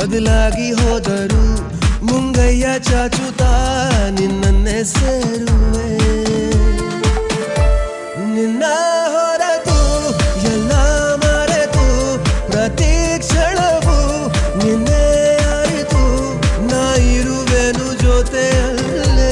ಬದಲಾಗಿ ಹೋದರು ಮುಂಗಯ್ಯ ಚಾಚುತ್ತಾ ನಿನ್ನನ್ನೇ ಸೇರುವೆ ನಿನ್ನ ಹೊರತು ಎಲ್ಲ ಮರೆತು ಪ್ರತಿ ಕ್ಷಣವೂ ನಿನ್ನೆ ಆಯಿತು ನಾ ಇರುವೆನು ಜೊತೆಯಲ್ಲೇ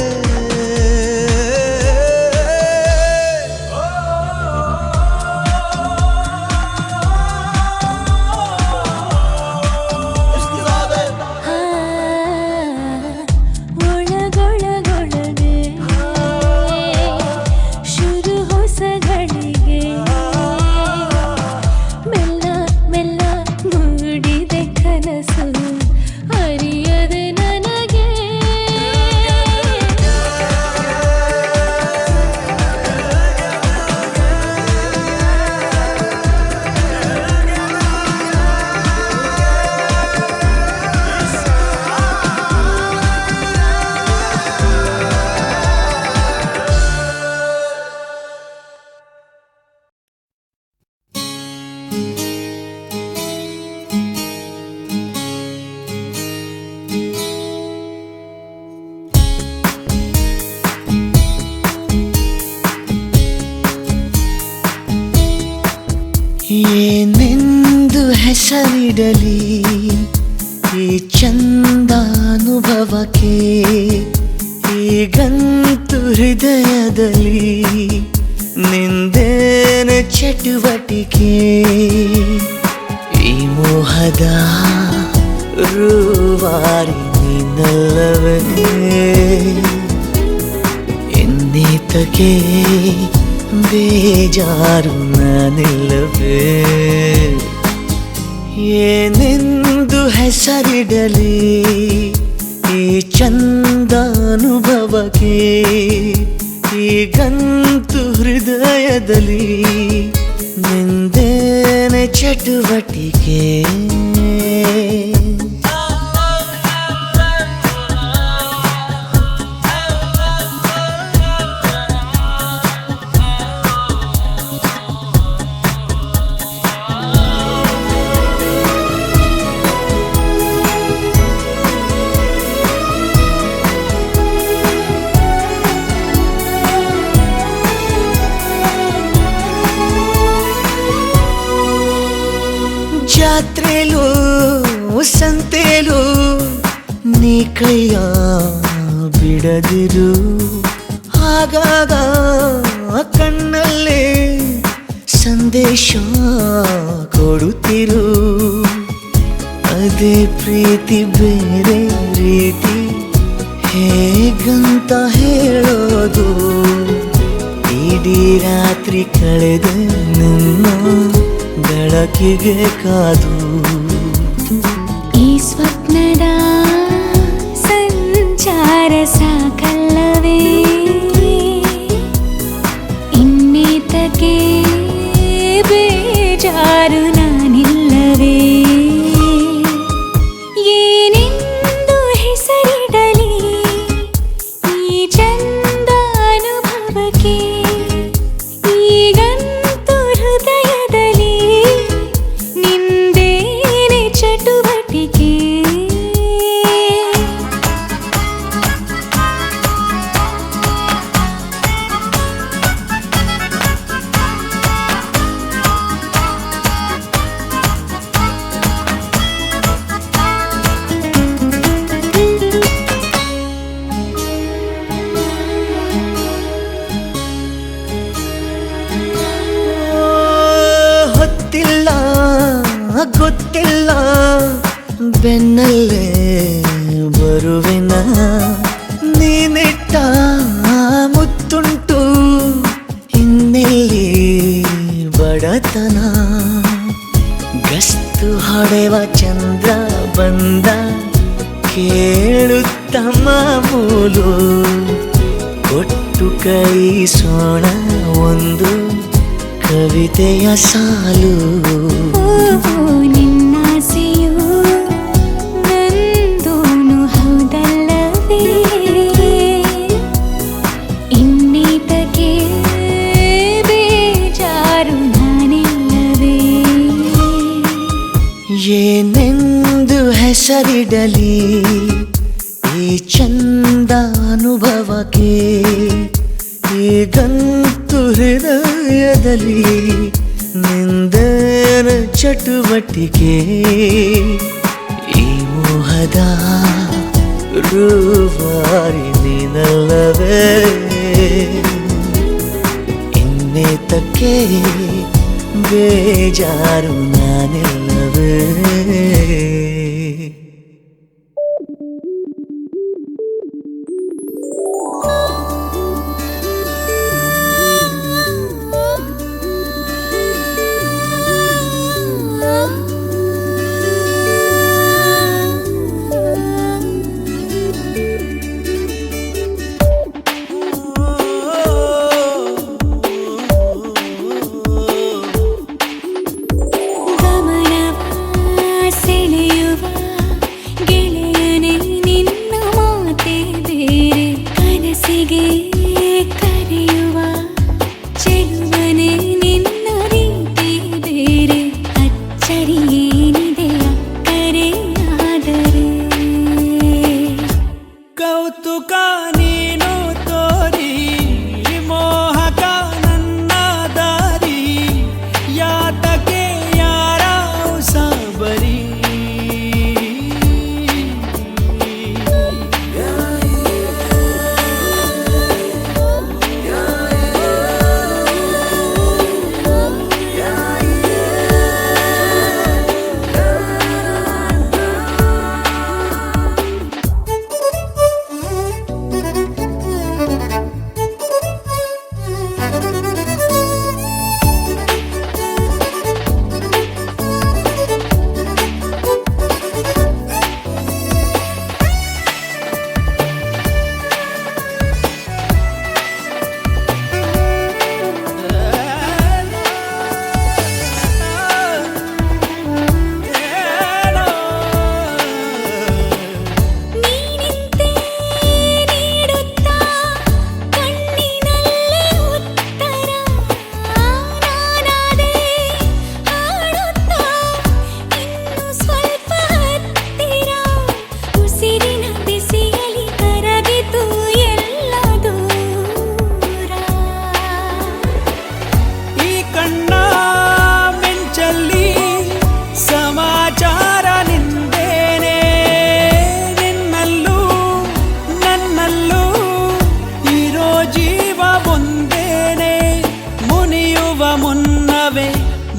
ಏನೆಂದು ಹೆಸರಿಡಲಿ ಈ ಚಂದಾನುಭವಕ್ಕೆ ಈಗಂತೂ ಹೃದಯದಲ್ಲಿ ನಿಂದೇನೆ ಚಟುವಟಿಕೆ ಈ ಮೋಹದ ರೂವಾರಿ ನೀನಲ್ಲವೇ ಎನ್ನೇತಕ್ಕೆ ಬೇಜಾರು ನಾನಿಲ್ಲವೇ ಏನೆಂದು ಹೆಸರಿಡಲಿ ಈ ಚಂದಾನುಭವಕ್ಕೆ ಈಗಂತೂ ಹೃದಯದಲ್ಲಿ ನಿಂದೇನೆ ಚಟುವಟಿಕೆ ಜಾತ್ರೆಲೂ ಸಂತೆಲೂ ನೀ ಕೈಯ ಬಿಡದಿರು ಆಗಾಗ ಕಣ್ಣಲ್ಲೇ ಸಂದೇಶ ಕೊಡುತ್ತಿರು ಅದೇ ಪ್ರೀತಿ ಬೇರೆ ರೀತಿ ಹೇಗಂತ ಹೇಳೋದು ಇಡೀ ರಾತ್ರಿ ಕಳೆದ ನನ್ನ ಬೆಳಕಿಗೆ ಕಾದು ಈ ಸ್ವಪ್ನದ ಸಂಚಾರ ಸಾಕಲ್ಲವೇ ಇನ್ನೇತಕ್ಕೆ ಬೇಜಾರು ನಾನಿಲ್ಲವೇ ಏನೆಂದು ಹೆಸರಿಡಲಿ ಈ ಚಂದಾನುಭವಕ್ಕೆ ಈಗಂತೂ ಹೃದಯದಲ್ಲಿ ನಿಂದೇನೆ ಚಟುವಟಿಕೆ ಹೊತ್ತಿಲ್ಲ ಗೊತ್ತಿಲ್ಲ ಬೆನ್ನಲ್ಲೇ ಬರುವೆನ ನೀನಿಟ್ಟ ಮುತ್ತುಂಟು ಇನ್ನೆಲ್ಲಿ ಬಡತನ ಗಸ್ತು ಹೊಡೆವ ಚಂದ್ರ ಬಂದ ಕೇಳುತ್ತ ಮಾಮೂಲು ಕೊಟ್ಟು ಕೈಸೋಣ ಒಂದು ಕವಿತೆಯ ಸಾಲು ನಿನ್ನಾಸೆಯು ನಂದೂನು ಹೌದಲ್ಲವೇ ಇನ್ನೀತಕ್ಕೆ ಬೇಜಾರು ನಾನಿಲ್ಲವೇ ಏನೆಂದು ಹೆಸರಿಡಲಿ ಈ ಚಂದ ಅನುಭವಕ್ಕೆ ಈಗಂತೂ ಹೃದಯದಲ್ಲಿ ನಿಂದನ ಚಟುವಟಿಕೆ ಈ ಮೋಹದ ರೂವಾರಿ ನೀನಲ್ಲವೇ ಇನ್ನೇತಕ್ಕೆ ಬೇಜಾರು ನಾನಿಲ್ಲವೇ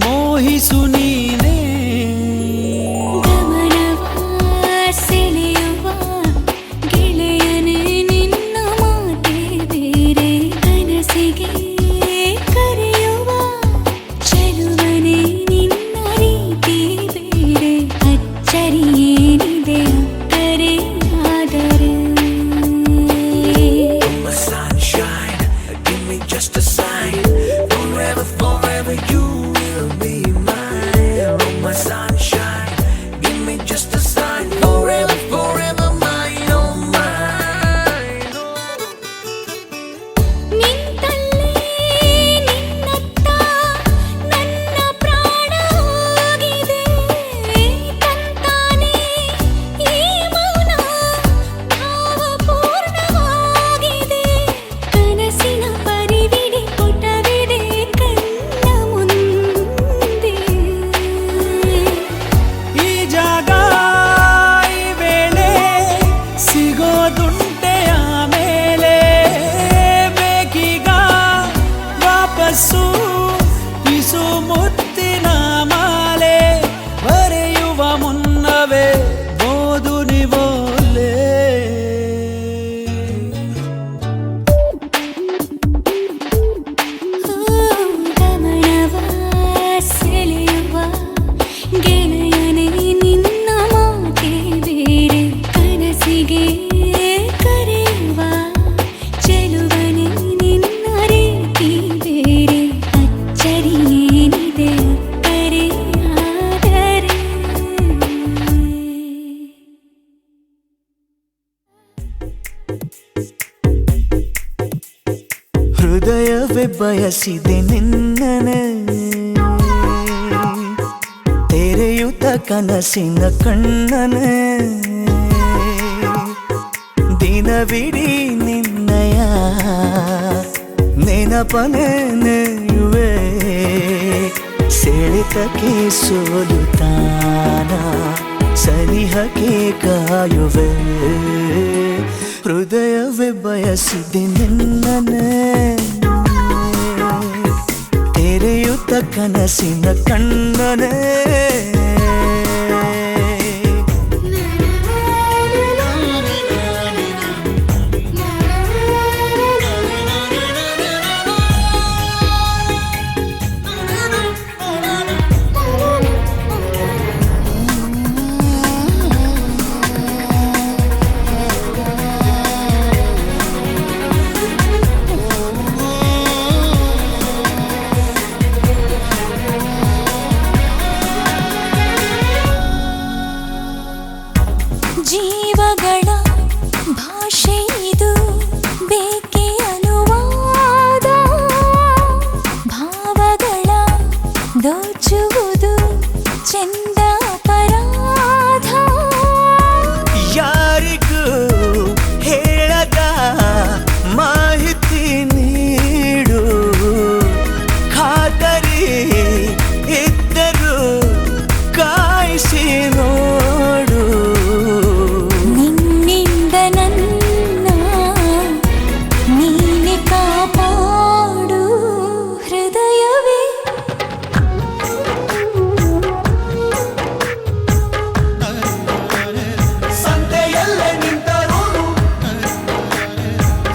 ಮೋಹಿಸು ನೀನೇ ಸೆಳೆಯುವ ಗೆಳೆಯನೇ ನಿನ್ನ ಮಾತೆ ಬೇರೆ ಕನಸಿಗೆ ಕರೆಯುವ ಚೆಲುವನೇ ನಿನ್ನ ರೀತಿ ಬೇರೆ ಅಚ್ಚರಿಯೇನಿದೆ ಅಕ್ಕರೆ ಆದರೆ Sunshine, give me just a sign. Forever, forever, you will be mine. Oh, my sunshine, give me just a sign. Forever, forever, mine, oh, mine. ನಿಂತಲ್ಲೇ ನಿನ್ನತ್ತ ನನ್ನ ಪ್ರಾಣ ಹೋಗಿದೆ ತಂತಾನೆ ಈ ಮೌನ ಭಾವಪೂರ್ಣವಾಗಿದೆ ಕನಸಿನ ಪರಿವಿಡಿ ಪುಟವಿದೆ ಕಣ್ಣ ಮುಂದೆ ಈ ಜಾಗ ಈ ವೇಳೆ ಸಿಗೋದುಂಟೆ ಆಮೇಲೆ ಬೇಕೀಗ ವಾಪಸ್ಸು ಪಿಸು ಮುತ್ತಿನ ಮಾಲೆ ಬರೆಯುವ ಮುನ್ನವೇ ಓದು ನಿವೋಲೆ ಗಮನವ ಸೆಳೆಯುವ ಗೆಳೆಯನೇ ನಿನ್ನ ಮಾತೆ ಬೇರೆ ಕನಸಿಗೆ ಕರೆಯುವ ಚೆಲುವನೇ ನಿನ್ನ ರೀತಿ ಬೇರೆ ಅಚ್ಚರಿಯೇನಿದೆ ಅಕ್ಕರೆ ಆದರೆ ಹೃದಯವೇ ಬಯಸಿದೆ ನಿನ್ನನೆ ತೆರೆಯುತ್ತ ಕನಸಿನ ಕಣ್ಣನೆ ದಿನವಿಡೀ ನಿನ್ನಯ ನೆನಪನೆ ನೆಯುವೆ ಸೆಳೆತಕ್ಕೆ ಸೋಲುತ್ತಾನ ಸನಿಹಕ್ಕೆ ಕಾಯುವೆ ಹೃದಯವೇ ಬಯಸಿದೆ ನಿನ್ನನೆ ತೆರೆಯುತ್ತ ಕನಸಿನ ಕಣ್ಣನೆ ಜೀವಗಳ ಭಾಷೆ ಇದು ಬೇಕೆ ಅನುವಾದ ಭಾವಗಳ ದೋಚುವುದು ಚೆಂದ ಅಪರಾಧ ಯಾರಿಗೂ ಹೇಳದ ಮಾಹಿತಿ ನೀಡು ಖಾತರಿ ಇದ್ದರೂ ಕಾಯಿಸಿ ನೋಡು ನಿನ್ನಿಂದ ನನ್ನ ನೀನೆ ಕಾಪಾಡು ಹೃದಯವೇ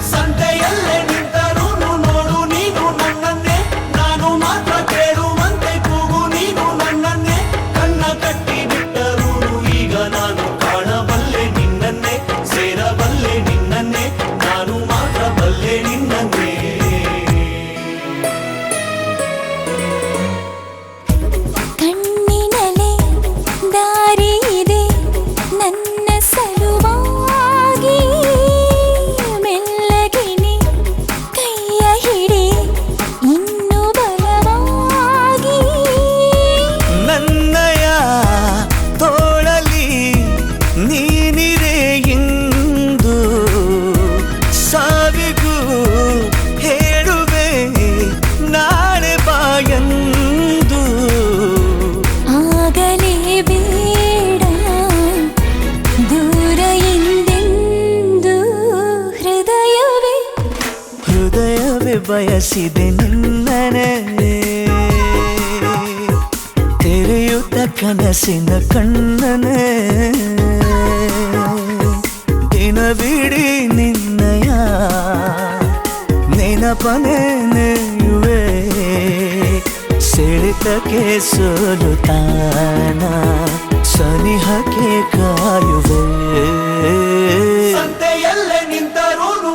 ಸಂತೆಯಲ್ಲೇ ನಿಂತರೂನು ನೋಡು ನೀನು ನನ್ನನ್ನೇ ನಾನು ಮಾತ್ರ ಕೇಳುವಂತೆ ಕೂಗು ನೀನು ನನ್ನನ್ನೇ ಕಣ್ಣ ಕಟ್ಟಿ ಬಿಟ್ಟರೂನು ಈಗ ನಾನು ಕಾಣಬಲ್ಲೆ ನಿನ್ನನ್ನೇ ಸೇರಬಲ್ಲೆ ನಿನ್ನನ್ನೇ ನಾನು ಮಾತ್ರ ಬಲ್ಲೆ ನಿನ್ನನ್ನೇ ಕಣ್ಣಿನಲೆ ದಾರಿ ಇದೆ ನನ್ನ ಸಲುವಾಗಿ ಮೆಲ್ಲಗಿನಿ ಕೈಯ ಹಿಡಿ ಇನ್ನು ಬಲವಾಗಿ ನನ್ನಯ ತೋಳಲಿ ನೀನಿರೆ ಇಂದು ಸಾವಿಗೂ ಹೇಳುವೆ ನಾಳೆ ಬಾಯಂದು ಆಗಲೇ ಬೇಡ ದೂರ ಎಂದೆಂದು ಹೃದಯವೇ ಬಯಸಿದೆ ನಿನ್ನನೆ ತೆರೆಯುತ್ತ ಕನಸಿನ ಕಣ್ಣನೆ ದಿನವಿಡೀ ನಿನ್ನಯ ನೆನಪನೆ ನೆಯುವೆ ಸೆಳೆತಕ್ಕೆ ಸೋಲುತ್ತಾನ ಸನಿಹಕ್ಕೆ ಕಾಯುವೆ ಸಂತೆಯಲ್ಲೇ ನಿಂತರೂನು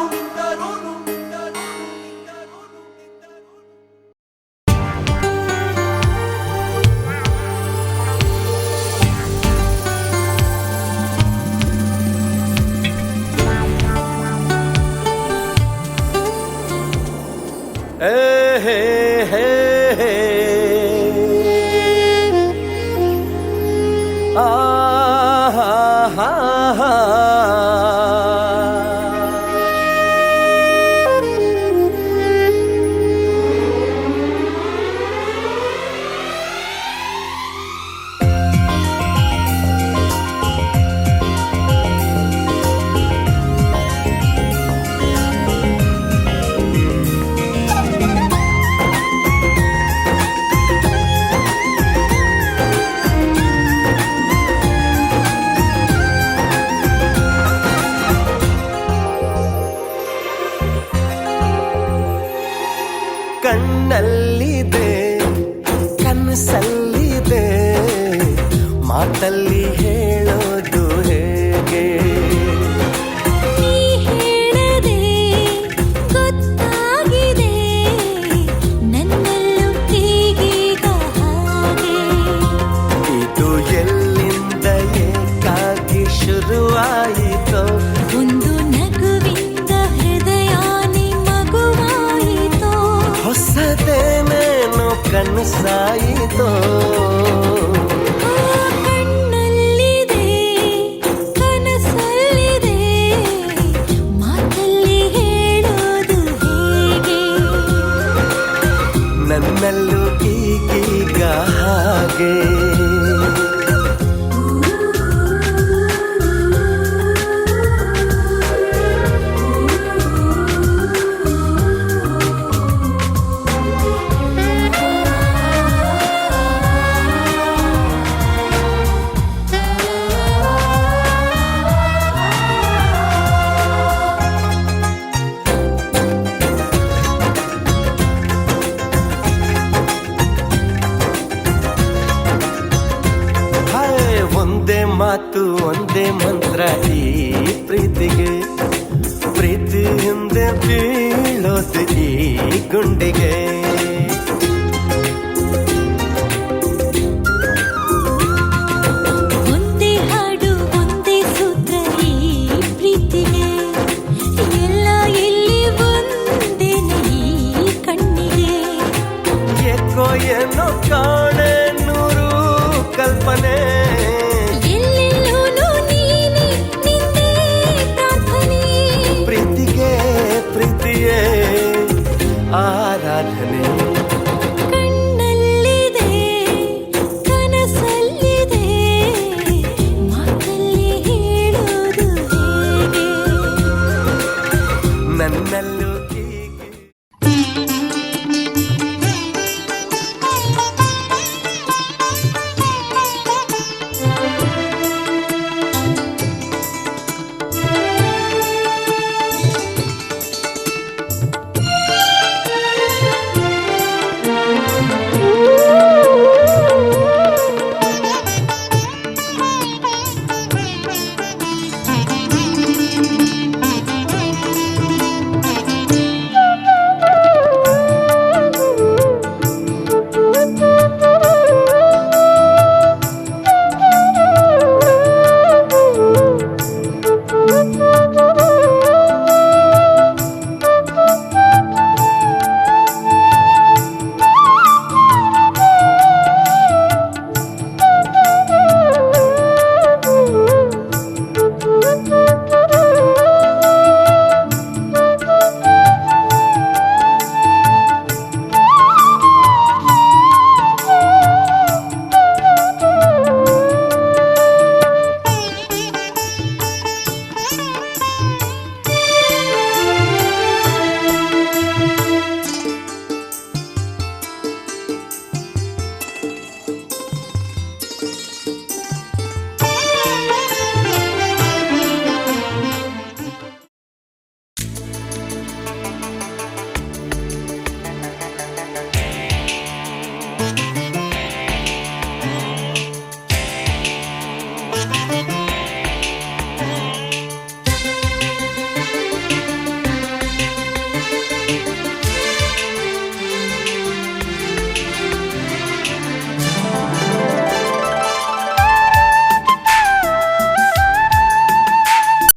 ಕಣ್ಣಲ್ಲಿದೆ ಕನಸಲ್ಲಿದೆ ಮಾತಲ್ಲಿ ಹೇಳೋದು ಹೇಗೆ ನೀ ಹೇಳದೆ ಗೊತ್ತಾಗಿದೆ ನನ್ನಲ್ಲೂ ಹೀಗೀಗ ಹಾಗೆ ಇದು ಎಲ್ಲಿಂದ ಏಕಾಗಿ ಶುರುವಾಯಿತೋ ಒಂದು ನಗುವಿಂದ ಹೃದಯಾನಿ ಮಗುವಾಯಿತೋ ಹೊಸದೇನೇನು ಕನಸಾಯಿತೋ ಆ ಈಗೀಗ ಹಾಗೆ ಒಂದೇ ಮಾತು ಒಂದೇ ಮಂತ್ರ ಈ ಪ್ರೀತಿಗೆ ಪ್ರೀತಿ ಹಿಂದೆ ಬೀಳೋದು ಈ ಗುಂಡಿಗೆ ಒಂದೇ ಹಾಡು ಒಂದೇ ಸೂತ್ರ ಈ ಪ್ರೀತಿಗೆ ಎಲ್ಲ ಎಲ್ಲಿ ಒಂದೇನೆ ಈ ಕಣ್ಣಿಗೆ ಏಕೋ ಏನೋ ಕಾಣೆ ನೂರು ಕಲ್ಪನೆ